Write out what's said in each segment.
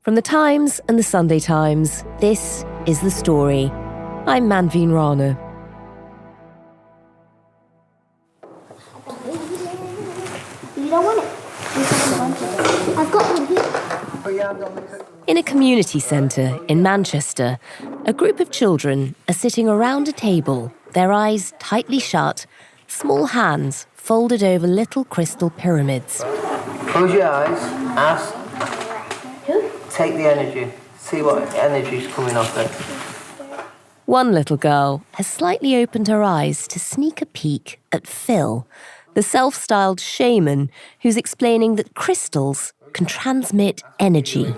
From the Times and the Sunday Times, this is The Story. I'm Manveen Rana. You don't want it? I've got one here. In a community centre in Manchester, a group of children are sitting around a table, their eyes tightly shut, small hands folded over little crystal pyramids. Close your eyes, ask, take the energy, see what energy's coming off it. One little girl has slightly opened her eyes to sneak a peek at Phil, the self-styled shaman who's explaining that crystals can transmit energy.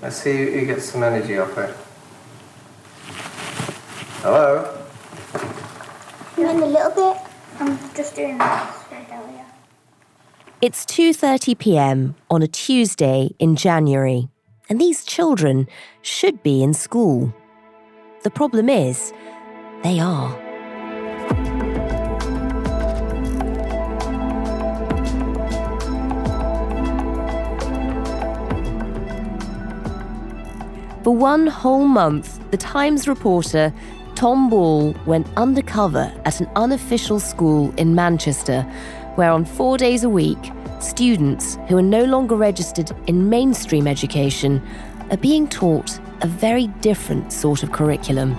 Let's see who gets some energy off it. Hello? You in a little bit? I'm just doing this right earlier. It's 2:30 p.m. on a Tuesday in January, and these children should be in school. The problem is, they are. For one whole month, the Times reporter Tom Ball went undercover at an unofficial school in Manchester, where on 4 days a week, students who are no longer registered in mainstream education are being taught a very different sort of curriculum.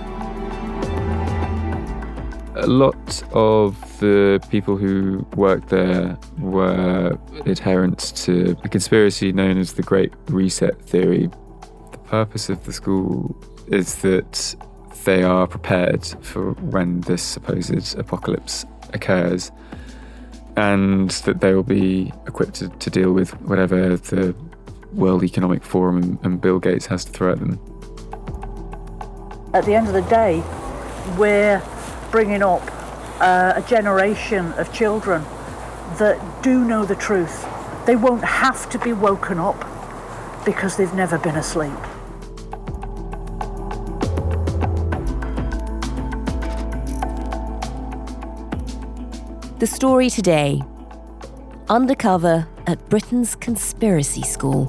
A lot of the people who worked there were adherents to the conspiracy known as the Great Reset theory. The purpose of the school is that they are prepared for when this supposed apocalypse occurs, and that they will be equipped to deal with whatever the World Economic Forum and Bill Gates has to throw at them. At the end of the day, we're bringing up a generation of children that do know the truth. They won't have to be woken up because they've never been asleep. The story today: undercover at Britain's conspiracy school.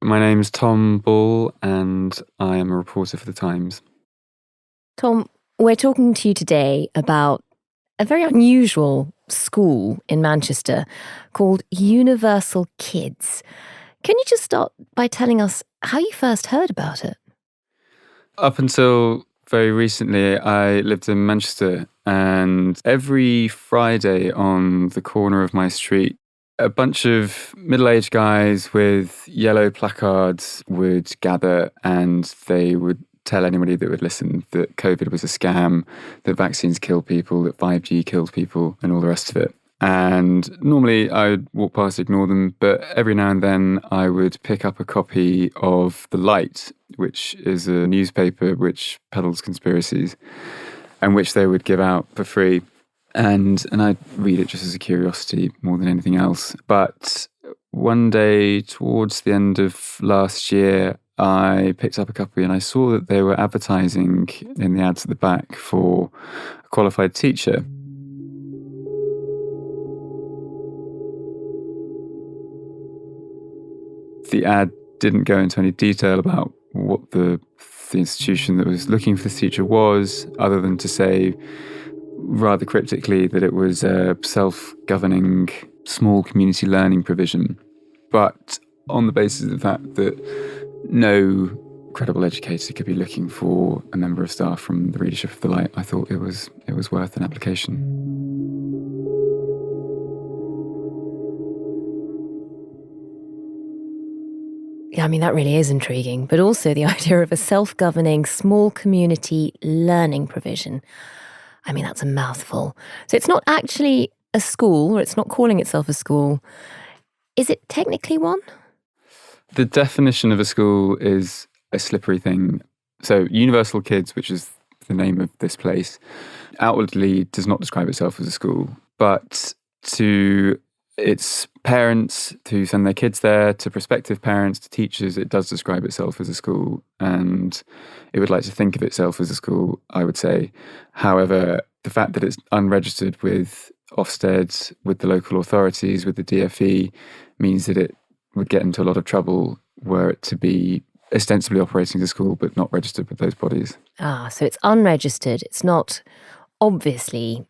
My name's Tom Ball, and I am a reporter for The Times. Tom, we're talking to you today about a very unusual school in Manchester called Universallkidz. Can you just start by telling us how you first heard about it? Up until very recently, I lived in Manchester, and every Friday on the corner of my street, a bunch of middle-aged guys with yellow placards would gather, and they would tell anybody that would listen that COVID was a scam, that vaccines kill people, that 5G killed people, and all the rest of it. And normally I'd walk past, ignore them, but every now and then I would pick up a copy of The Light, which is a newspaper which peddles conspiracies, and which they would give out for free. And I'd read it just as a curiosity more than anything else. But one day towards the end of last year, I picked up a copy and I saw that they were advertising in the ads at the back for a qualified teacher. The ad didn't go into any detail about what the institution that was looking for this teacher was, other than to say rather cryptically that it was a self-governing small community learning provision. But on the basis of the fact that no credible educator could be looking for a member of staff from the readership of The Light, I thought it was worth an application. Yeah, I mean, that really is intriguing, but also the idea of a self-governing small community learning provision. I mean, that's a mouthful. So it's not actually a school, or it's not calling itself a school. Is it technically one? The definition of a school is a slippery thing. So Universallkidz, which is the name of this place, outwardly does not describe itself as a school. But to its parents who send their kids there, to prospective parents, to teachers. It does describe itself as a school, and it would like to think of itself as a school, I would say. However, the fact that it's unregistered with Ofsted, with the local authorities, with the DFE, means that it would get into a lot of trouble were it to be ostensibly operating as a school but not registered with those bodies. So it's unregistered. It's not obviously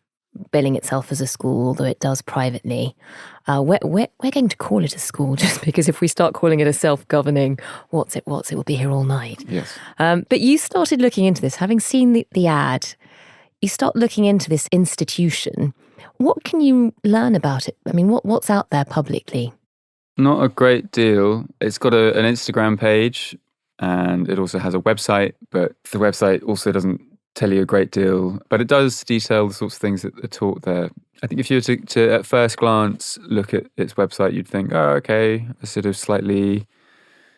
billing itself as a school, although it does privately. We're going to call it a school, just because if we start calling it a self-governing, what's it, we'll be here all night. Yes. But you started looking into this, having seen the ad. You start looking into this institution. What can you learn about it? I mean, what's out there publicly? Not a great deal. It's got an Instagram page, and it also has a website, but the website also doesn't tell you a great deal, but it does detail the sorts of things that are taught there. I think if you were to at first glance look at its website, you'd think, oh, okay, a sort of slightly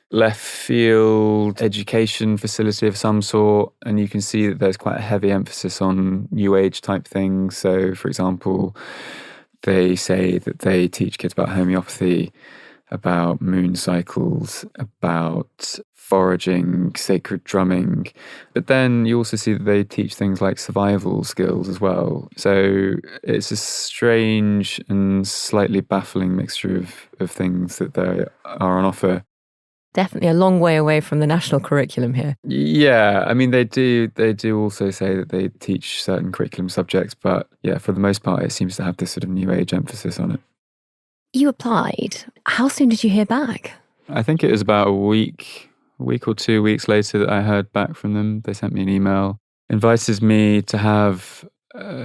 left field education facility of some sort, and you can see that there's quite a heavy emphasis on New Age type things. So, for example, they say that they teach kids about homeopathy, about moon cycles, about foraging, sacred drumming. But then you also see that they teach things like survival skills as well. So it's a strange and slightly baffling mixture of things that they are on offer. Definitely a long way away from the national curriculum here. Yeah, I mean, they do also say that they teach certain curriculum subjects, but yeah, for the most part, it seems to have this sort of New Age emphasis on it. You applied. How soon did you hear back? I think it was about a week or 2 weeks later that I heard back from them. They sent me an email, invited me to have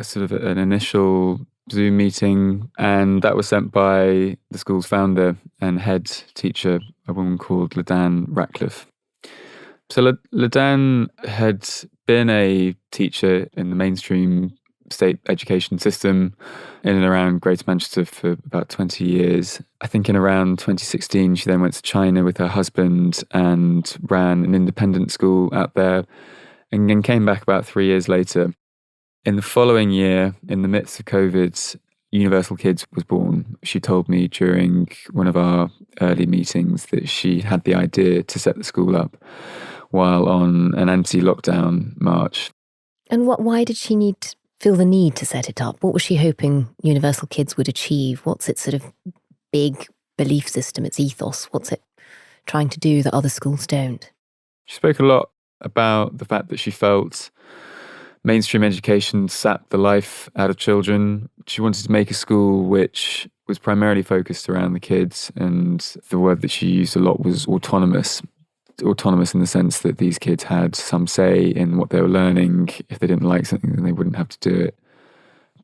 sort of an initial Zoom meeting, and that was sent by the school's founder and head teacher, a woman called Ladan Ratcliffe. So Ladan had been a teacher in the mainstream state education system in and around Greater Manchester for about 20 years. I think in around 2016, she then went to China with her husband and ran an independent school out there, and then came back about 3 years later. In the following year, in the midst of COVID, Universallkidz was born. She told me during one of our early meetings that she had the idea to set the school up while on an anti-lockdown march. And why did she feel the need to set it up? What was she hoping Universallkidz would achieve? What's its sort of big belief system, its ethos? What's it trying to do that other schools don't? She spoke a lot about the fact that she felt mainstream education sapped the life out of children. She wanted to make a school which was primarily focused around the kids, and the word that she used a lot was autonomous. Autonomous in the sense that these kids had some say in what they were learning. If they didn't like something, then they wouldn't have to do it.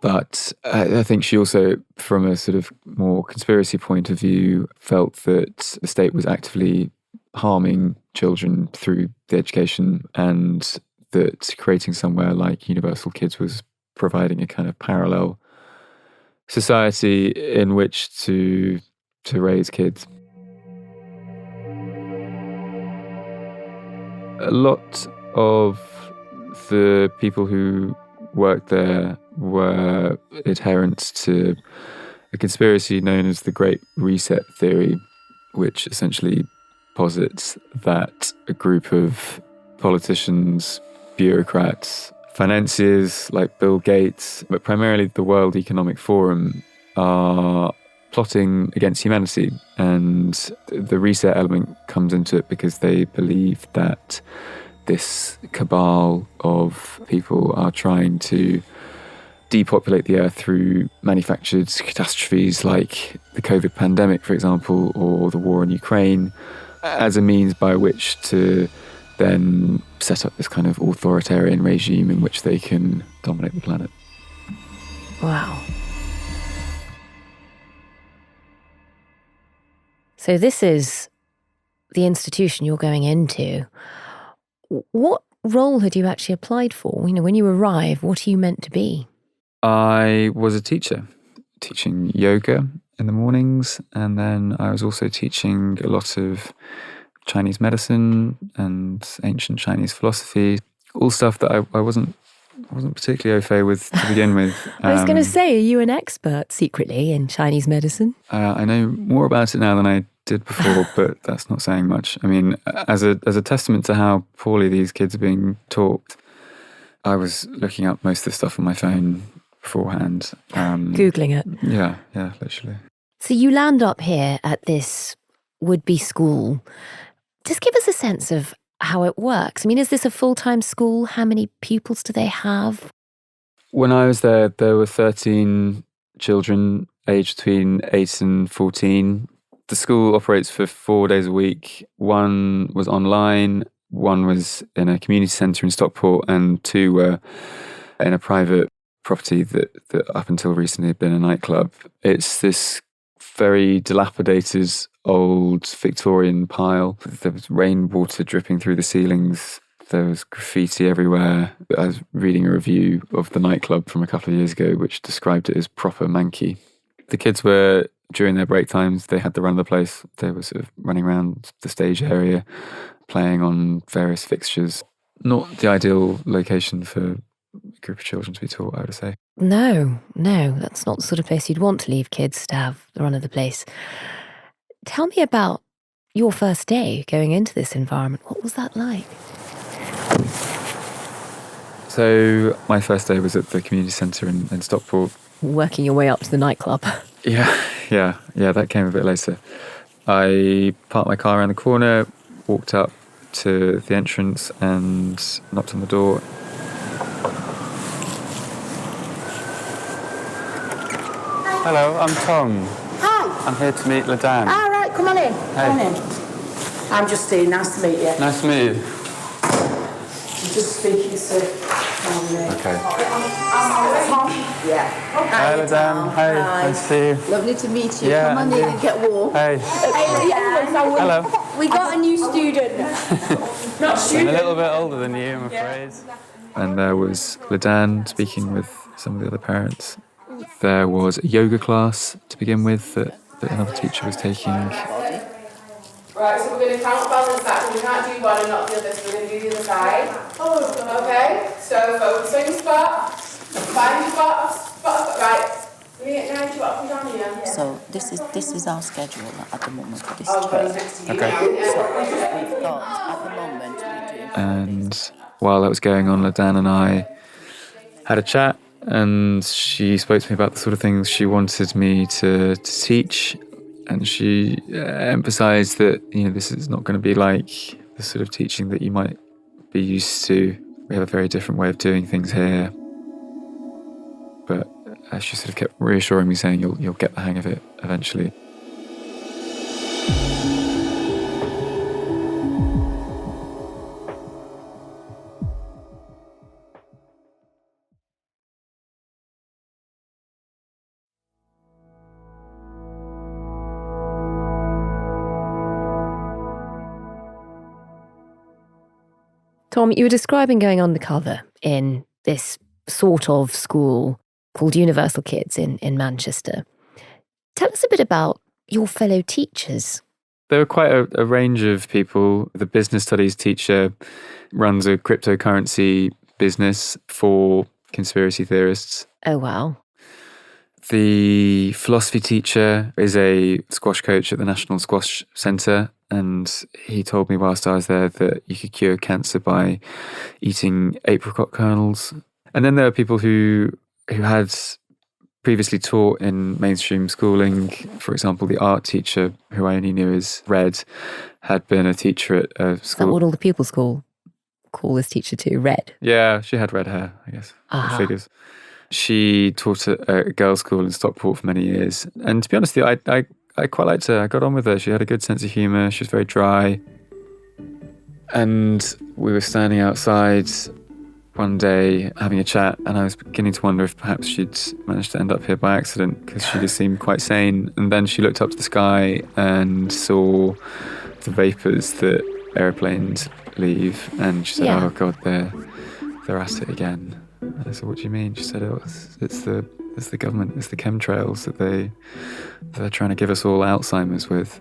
But I think she also, from a sort of more conspiracy point of view, felt that the state was actively harming children through the education, and that creating somewhere like Universallkidz was providing a kind of parallel society in which to raise kids. A lot of the people who worked there were adherents to a conspiracy known as the Great Reset theory, which essentially posits that a group of politicians, bureaucrats, financiers like Bill Gates, but primarily the World Economic Forum, are plotting against humanity. And the reset element comes into it because they believe that this cabal of people are trying to depopulate the earth through manufactured catastrophes like the COVID pandemic, for example, or the war in Ukraine, as a means by which to then set up this kind of authoritarian regime in which they can dominate the planet. Wow. So this is the institution you're going into. What role had you actually applied for? You know, when you arrive, what are you meant to be? I was a teacher, teaching yoga in the mornings, and then I was also teaching a lot of Chinese medicine and ancient Chinese philosophy, all stuff that I wasn't wasn't particularly au fait with to begin with. I was going to say, are you an expert secretly in Chinese medicine? I know more about it now than I did before, but that's not saying much. I mean, as a testament to how poorly these kids are being taught, I was looking up most of the stuff on my phone beforehand. Googling it. Yeah, literally. So you land up here at this would-be school. Just give us a sense of how it works. I mean, is this a full-time school? How many pupils do they have? When I was there were 13 children aged between 8 and 14. The school operates for 4 days a week. One was online, one was in a community centre in Stockport, and 2 were in a private property that up until recently had been a nightclub. It's this very dilapidated old Victorian pile. There was rainwater dripping through the ceilings. There was graffiti everywhere. I was reading a review of the nightclub from a couple of years ago which described it as proper manky. The kids were, during their break times, they had the run of the place. They were sort of running around the stage area, playing on various fixtures. Not the ideal location for a group of children to be taught, I would say. No, that's not the sort of place you'd want to leave kids to have the run of the place. Tell me about your first day going into this environment. What was that like? So my first day was at the community centre in Stockport. Working your way up to the nightclub. Yeah, that came a bit later. I parked my car around the corner, walked up to the entrance and knocked on the door. Hello, I'm Tom. Hi. I'm here to meet Ladan. All right, come on in. Hey. Come on in. I'm Justine. Nice to meet you. Nice to meet you. I'm just speaking to Okay. Tom. Yeah. Hi, Ladan. Hi. Nice to see you. Lovely to meet you. Yeah, Come on and in you. and get warm. Hey. Hello. We got a new student. Not I'm student. a little bit older than you, I'm afraid. And there was Ladan speaking with some of the other parents. There was a yoga class to begin with that another teacher was taking. Right, so we're going to counterbalance that. So we can't do one and not the other, so we're going to do the other side. Okay, so focus on your spot. Find your spot. Right. Now you up and down here. So this is our schedule at the moment for this Oh, trip. Okay. So we've got at the moment we're doing. And while that was going on, Ladan and I had a chat, and she spoke to me about the sort of things she wanted me to teach. And she emphasised that, this is not going to be like the sort of teaching that you might be used to. We have a very different way of doing things here. But she sort of kept reassuring me, saying you'll get the hang of it eventually. Tom, you were describing going undercover in this sort of school called Universallkidz in Manchester. Tell us a bit about your fellow teachers. There were quite a range of people. The business studies teacher runs a cryptocurrency business for conspiracy theorists. Oh, wow. The philosophy teacher is a squash coach at the National Squash Centre, and he told me whilst I was there that you could cure cancer by eating apricot kernels. And then there are people who had previously taught in mainstream schooling. For example, the art teacher, who I only knew as Red, had been a teacher at a Is that school. what all the pupils call this teacher too? Red? Yeah, she had red hair, I guess. Ah. Figures. She taught at a girls' school in Stockport for many years. And to be honest with you, I quite liked her. I got on with her. She had a good sense of humour. She was very dry. And we were standing outside one day having a chat, and I was beginning to wonder if perhaps she'd managed to end up here by accident, because she just seemed quite sane. And then she looked up to the sky and saw the vapours that aeroplanes leave, and she said, Yeah. "Oh God, they're at it again." And I said, "What do you mean?" She said, "Oh, it's the government, it's the chemtrails that they're trying to give us all Alzheimer's with."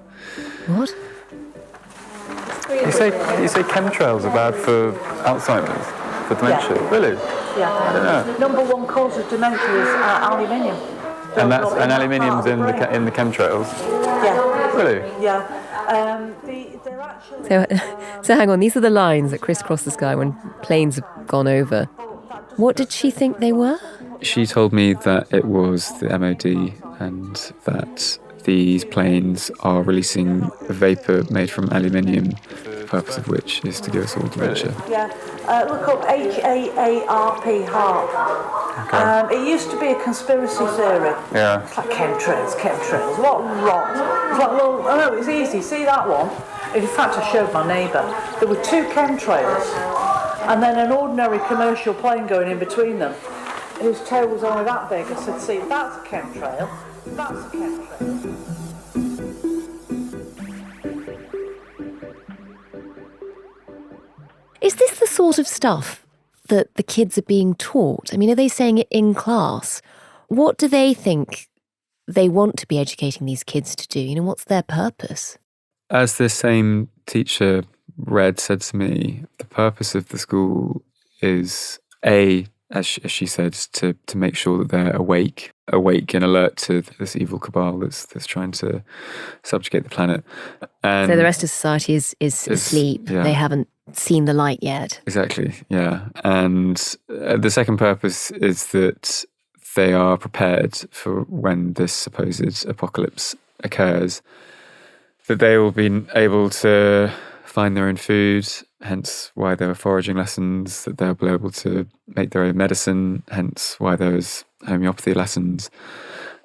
What? You say chemtrails are bad for Alzheimer's, for dementia? Really? Yeah. I don't know. Number one cause of dementia is aluminium. And that's Built up and that aluminium's part of in the brain. in the chemtrails. Yeah. Really? Yeah. They're actually. So hang on, these are the lines that crisscross the sky when planes have gone over. What did she think they were? She told me that it was the MOD and that these planes are releasing a vapour made from aluminium, the purpose of which is to give us all dementia. Yeah. Look up HAARP, HARP. It used to be a conspiracy theory. Yeah. It's like chemtrails. What rot. It's like, well, oh no, it's easy. See that one? In fact, I showed my neighbour. There were 2 chemtrails and then an ordinary commercial plane going in between them. His tail was only that big. I said, see, that's a chemtrail. That's a chemtrail. Is this the sort of stuff that the kids are being taught? I mean, are they saying it in class? What do they think they want to be educating these kids to do? You know, what's their purpose? As this same teacher, Red, said to me, the purpose of the school is, as she said, to make sure that they're awake and alert to this evil cabal that's trying to subjugate the planet. And So the rest of society is asleep. yeah. They haven't seen the light yet. Exactly, yeah. And the second purpose is that they are prepared for when this supposed apocalypse occurs, that they will be able to find their own food, hence why there are foraging lessons, that they'll be able to make their own medicine, hence why there's homeopathy lessons,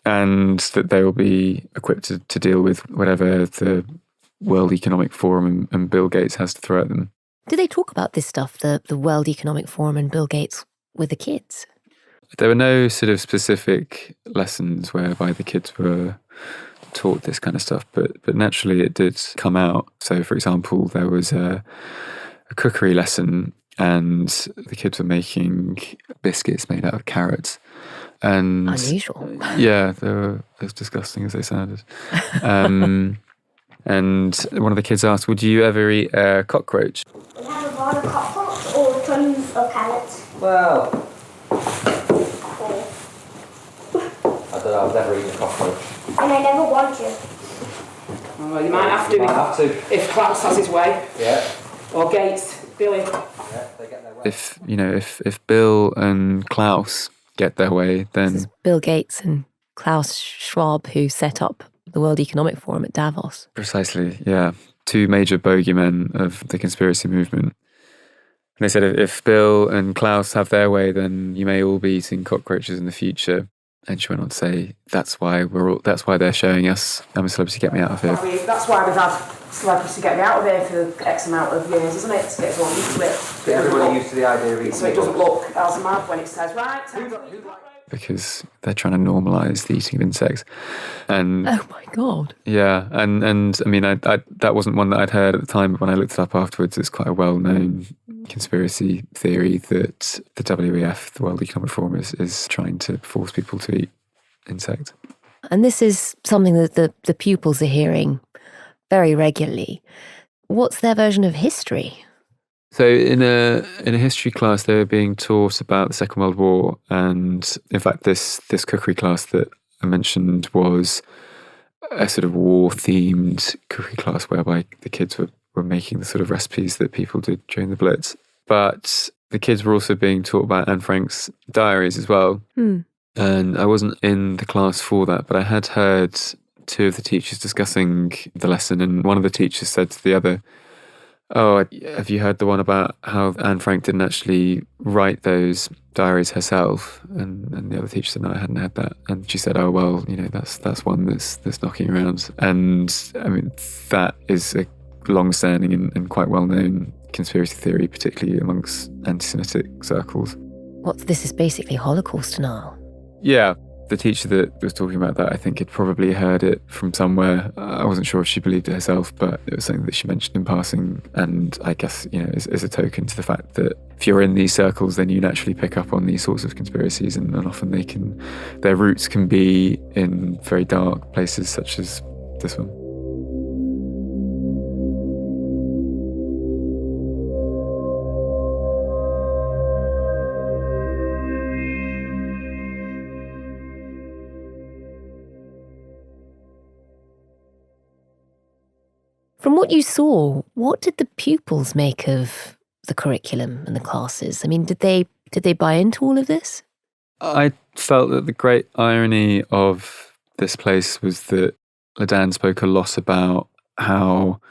and that they will be equipped to deal with whatever the World Economic Forum and Bill Gates has to throw at them. Do they talk about this stuff, the World Economic Forum and Bill Gates, with the kids? There were no sort of specific lessons whereby the kids were taught this kind of stuff, but naturally it did come out. So, for example, there was a cookery lesson and the kids were making biscuits made out of carrots. And Unusual. Yeah, they were as disgusting as they sounded. And one of the kids asked, would you ever eat a cockroach? We have a lot of cockroach or tons of carrots. Well, I don't know, I've never eaten a cockroach. And I never want to. Well, you might have to, if Klaus has his way. Yeah. Or Gates, Billy. Yeah, they get their way. If Bill and Klaus get their way, then This is Bill Gates and Klaus Schwab who set up the World Economic Forum at Davos. precisely, yeah, 2 major bogeymen of the conspiracy movement. And they said if Bill and Klaus have their way, then you may all be eating cockroaches in the future. And she went on to say, that's why they're showing us I'm a Celebrity, Get Me Out of Here. That's why we've had celebrities get me out of here for X amount of years, isn't it? To get us all used to it. Get everybody used to the idea of eating. So it doesn't look as mad when it says, right, Because they're trying to normalise the eating of insects. And Oh my God. yeah, and I mean, I that wasn't one that I'd heard at the time, but when I looked it up afterwards, it's quite a well-known conspiracy theory that the WEF, the World Economic Forum, is trying to force people to eat insects. And this is something that the pupils are hearing very regularly. What's their version of history? So in a history class, they were being taught about the Second World War, and in fact, this cookery class that I mentioned was a sort of war-themed cookery class whereby the kids were making the sort of recipes that people did during the Blitz. But the kids were also being taught about Anne Frank's diaries as well. And I wasn't in the class for that, but I had heard 2 of the teachers discussing the lesson, and one of the teachers said to the other, oh, have you heard the one about how Anne Frank didn't actually write those diaries herself? And the other teacher said, no, I hadn't heard that. And she said, oh, well, that's one that's knocking around. And I mean, that is a long-standing and quite well-known conspiracy theory, particularly amongst anti-Semitic circles. This is basically Holocaust denial. Yeah. The teacher that was talking about that, I think, had probably heard it from somewhere. I wasn't sure if she believed it herself, but it was something that she mentioned in passing. And I guess, is a token to the fact that if you're in these circles, then you naturally pick up on these sorts of conspiracies, and often their roots can be in very dark places, such as this one. From what you saw, what did the pupils make of the curriculum and the classes? I mean, did they buy into all of this? I felt that the great irony of this place was that Ladan spoke a lot about how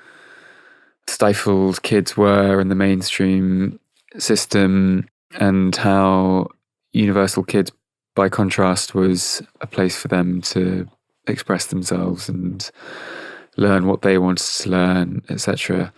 stifled kids were in the mainstream system, and how Universallkidz, by contrast, was a place for them to express themselves and learn what they wanted to learn, etc.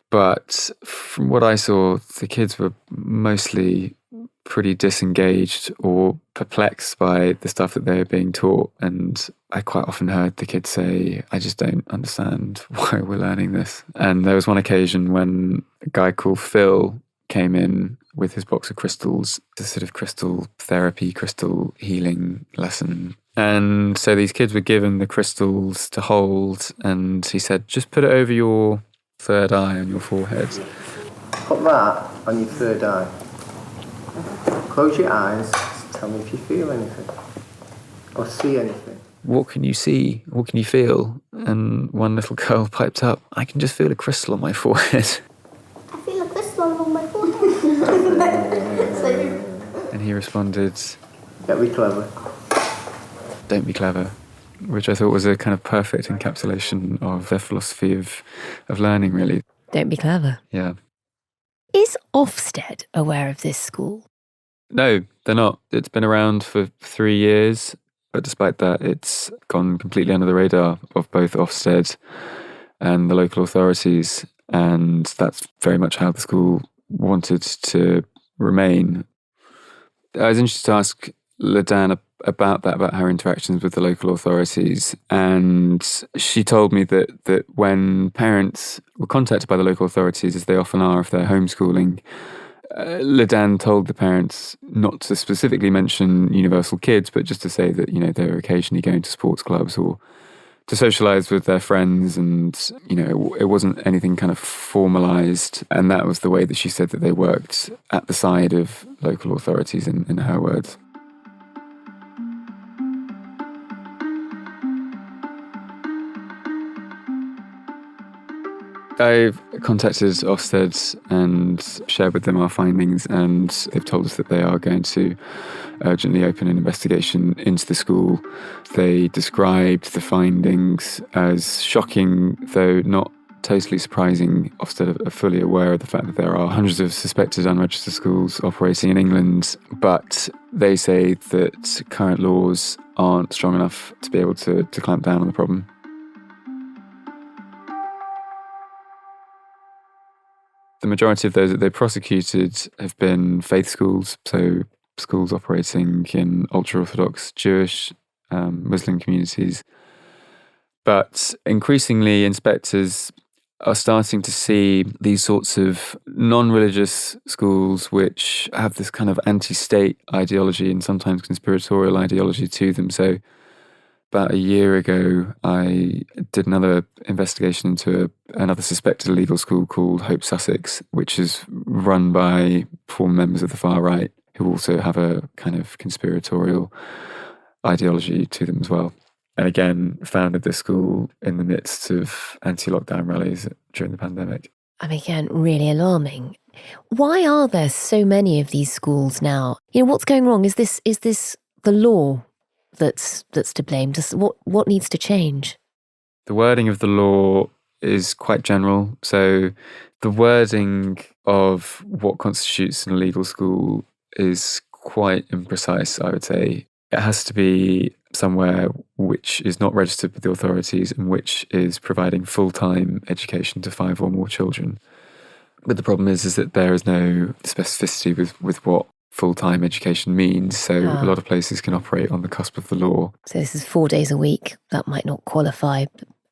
But from what I saw, the kids were mostly pretty disengaged or perplexed by the stuff that they were being taught. And I quite often heard the kids say, I just don't understand why we're learning this. And there was one occasion when a guy called Phil came in with his box of crystals, a sort of crystal therapy, crystal healing lesson. And so these kids were given the crystals to hold, and he said, just put it over your third eye on your forehead. Put that on your third eye. Close your eyes, tell me if you feel anything or see anything. What can you see? What can you feel? And one little girl piped up, I can just feel a crystal on my forehead. I feel a crystal on my forehead. And he responded, Get me clever. don't be clever, which I thought was a kind of perfect encapsulation of their philosophy of learning, really. Don't be clever. Yeah. Is Ofsted aware of this school? No, they're not. It's been around for 3 years, but despite that, it's gone completely under the radar of both Ofsted and the local authorities, and that's very much how the school wanted to remain. I was interested to ask Ladan about her interactions with the local authorities, and she told me that when parents were contacted by the local authorities, as they often are if they're homeschooling, Ladan told the parents not to specifically mention Universallkidz, but just to say that, you know, they were occasionally going to sports clubs or to socialise with their friends, and, you know, it wasn't anything kind of formalised, and that was the way that she said that they worked at the side of local authorities, in her words. I've contacted Ofsted and shared with them our findings, and they've told us that they are going to urgently open an investigation into the school. They described the findings as shocking, though not totally surprising. Ofsted are fully aware of the fact that there are hundreds of suspected unregistered schools operating in England, but they say that current laws aren't strong enough to be able to clamp down on the problem. The majority of those that they prosecuted have been faith schools, so schools operating in ultra-Orthodox Jewish, Muslim communities. But increasingly, inspectors are starting to see these sorts of non-religious schools which have this kind of anti-state ideology and sometimes conspiratorial ideology to them. So about a year ago, I did another investigation into another suspected illegal school called Hope Sussex, which is run by former members of the far right who also have a kind of conspiratorial ideology to them as well. And again, founded this school in the midst of anti-lockdown rallies during the pandemic. I mean, again, really alarming. Why are there so many of these schools now? You know, what's going wrong? Is this the law that's to blame? What needs to change? The wording of the law is quite general. So the wording of what constitutes an illegal school is quite imprecise, I would say. It has to be somewhere which is not registered with the authorities and which is providing full-time education to 5 or more children. But the problem is that there is no specificity with what full-time education means, so a lot of places can operate on the cusp of the law. So this is 4 days a week. That might not qualify,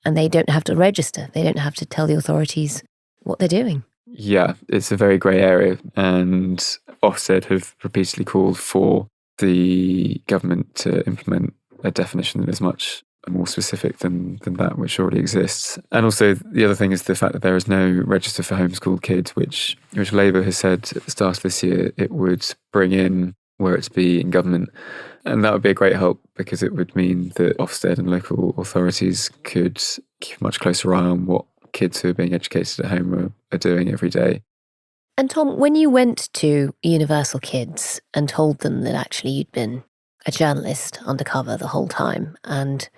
and they don't have to register. They don't have to tell the authorities what they're doing. Yeah, it's a very grey area, and Ofsted have repeatedly called for the government to implement a definition that is much more specific than that which already exists. And also the other thing is the fact that there is no register for homeschooled kids, which Labour has said at the start of this year it would bring in were it to be in government. And that would be a great help, because it would mean that Ofsted and local authorities could keep a much closer eye on what kids who are being educated at home are doing every day. And Tom, when you went to Universalkidz and told them that actually you'd been a journalist undercover the whole time and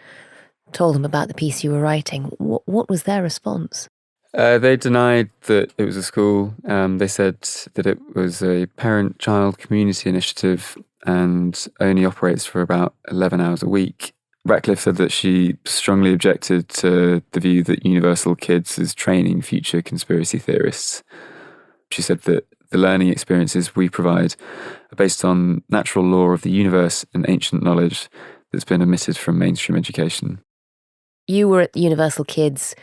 told them about the piece you were writing, what was their response? They denied that it was a school. They said that it was a parent-child community initiative and only operates for about 11 hours a week. Ratcliffe said that she strongly objected to the view that Universalkidz is training future conspiracy theorists. She said that the learning experiences we provide are based on natural law of the universe and ancient knowledge that's been omitted from mainstream education. You were at Universalkidz.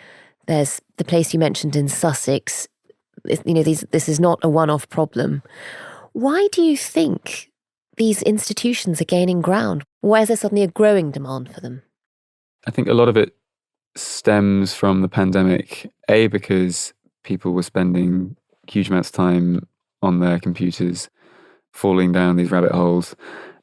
There's the place you mentioned in Sussex. This is not a one-off problem. Why do you think these institutions are gaining ground? Why is there suddenly a growing demand for them? I think a lot of it stems from the pandemic, A, because people were spending huge amounts of time on their computers, falling down these rabbit holes,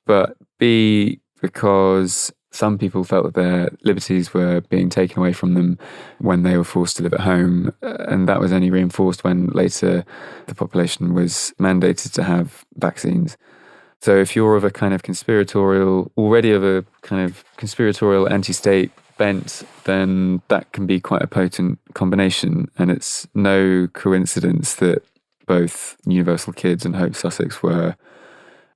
but B, because some people felt that their liberties were being taken away from them when they were forced to live at home, and that was only reinforced when later the population was mandated to have vaccines. So if you're of a kind of conspiratorial anti-state bent, then that can be quite a potent combination. And it's no coincidence that both Universalkidz and Hope Sussex were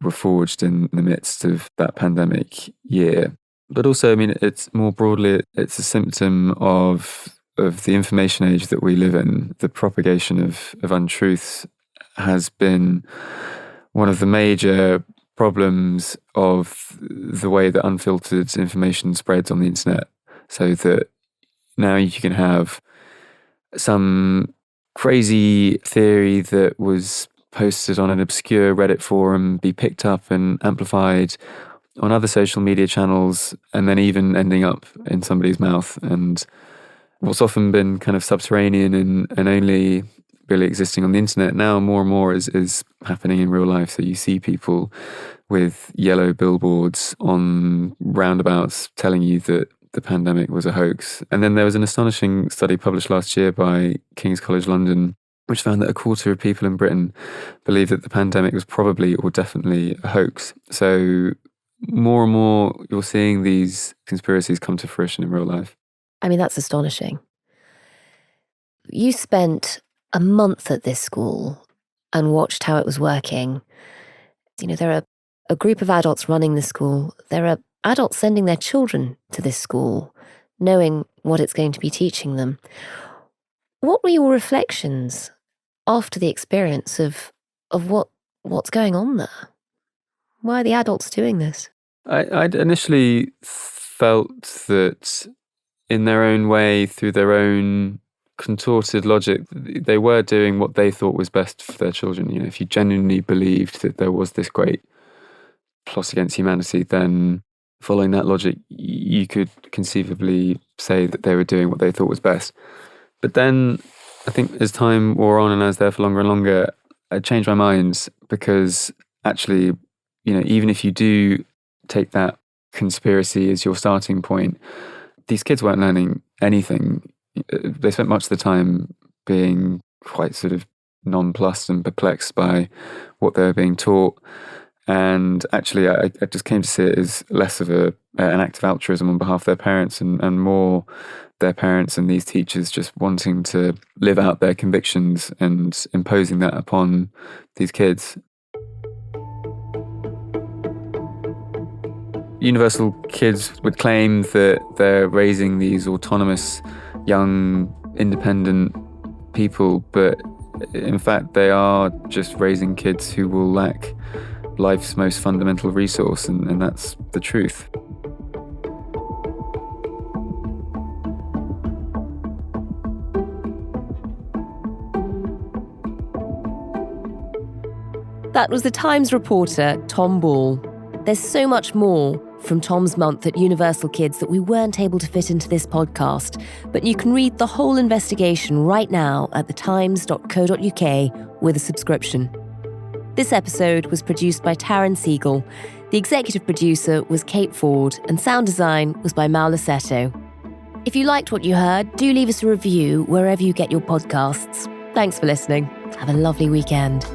forged in the midst of that pandemic year. But also, I mean, it's more broadly, it's a symptom of the information age that we live in. The propagation of untruths has been one of the major problems of the way that unfiltered information spreads on the internet. So that now you can have some crazy theory that was posted on an obscure Reddit forum be picked up and amplified on other social media channels, and then even ending up in somebody's mouth. And what's often been kind of subterranean and only really existing on the internet now more and more is happening in real life. So you see people with yellow billboards on roundabouts telling you that the pandemic was a hoax. And then there was an astonishing study published last year by King's College London, which found that a quarter of people in Britain believe that the pandemic was probably or definitely a hoax. So more and more you're seeing these conspiracies come to fruition in real life. I mean, that's astonishing. You spent a month at this school and watched how it was working. There are a group of adults running the school. There are adults sending their children to this school, knowing what it's going to be teaching them. What were your reflections after the experience of what's going on there? Why are the adults doing this? I'd initially felt that in their own way, through their own contorted logic, they were doing what they thought was best for their children. If you genuinely believed that there was this great plot against humanity, then following that logic, you could conceivably say that they were doing what they thought was best. But then I think as time wore on and I was there for longer and longer, I changed my mind, because actually, even if you do take that conspiracy as your starting point, these kids weren't learning anything. They spent much of the time being quite sort of nonplussed and perplexed by what they were being taught. And actually, I just came to see it as less of an act of altruism on behalf of their parents and more their parents and these teachers just wanting to live out their convictions and imposing that upon these kids. Universalkidz would claim that they're raising these autonomous, young, independent people, but in fact they are just raising kids who will lack life's most fundamental resource, and that's the truth. That was the Times reporter, Tom Ball. There's so much more from Tom's month at Universalkidz that we weren't able to fit into this podcast, but you can read the whole investigation right now at thetimes.co.uk with a subscription. This episode was produced by Taryn Siegel. The executive producer was Kate Ford, and sound design was by Mal Lassetto. If you liked what you heard, do leave us a review wherever you get your podcasts. Thanks for listening. Have a lovely weekend.